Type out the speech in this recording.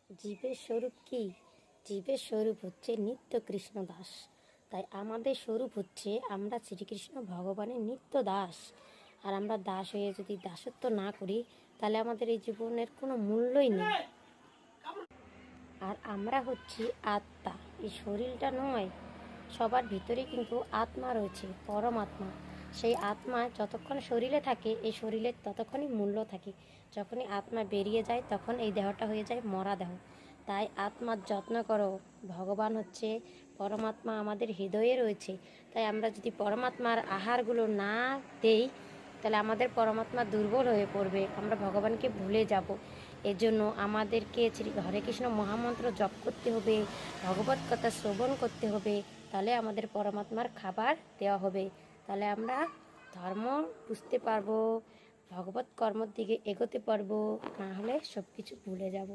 জীবের স্বরূপ কি? জীবের স্বরূপ হচ্ছে নিত্য কৃষ্ণ দাস। তাই আমাদের স্বরূপ হচ্ছে আমরা শ্রীকৃষ্ণ ভগবানের নিত্য দাস। আর আমরা দাস হয়ে যদি দাসত্ব না করি, তাহলে আমাদের এই জীবনের কোনো মূল্যই নেই। আর আমরা হচ্ছি আত্মা, এই শরীরটা নয়। সবার ভিতরে কিন্তু আত্মা রয়েছে, পরমাত্মা। সেই আত্মা যতক্ষণ শরীরে থাকে, এই শরীরের ততক্ষণই মূল্য থাকে। যখনই আত্মা বেরিয়ে যায়, তখন এই দেহটা হয়ে যায় মরা দেহ। তাই আত্মার যত্ন করো। ভগবান হচ্ছে পরমাত্মা, আমাদের হৃদয়ে রয়েছে। তাই আমরা যদি পরমাত্মার আহারগুলো না দেই, তাহলে আমাদের পরমাত্মা দুর্বল হয়ে পড়বে, আমরা ভগবানকে ভুলে যাব। এজন্য আমাদেরকে শ্রী হরে কৃষ্ণ মহামন্ত্র জপ করতে হবে, ভগবত কথা শ্রবণ করতে হবে। তাহলে আমাদের পরমাত্মার খাবার দেওয়া হবে। তাহলে আমরা ধর্ম বুঝতে পারবো, ভগবত কর্মর দিকে এগোতে পারবো। না হলে সব কিছু ভুলে যাব।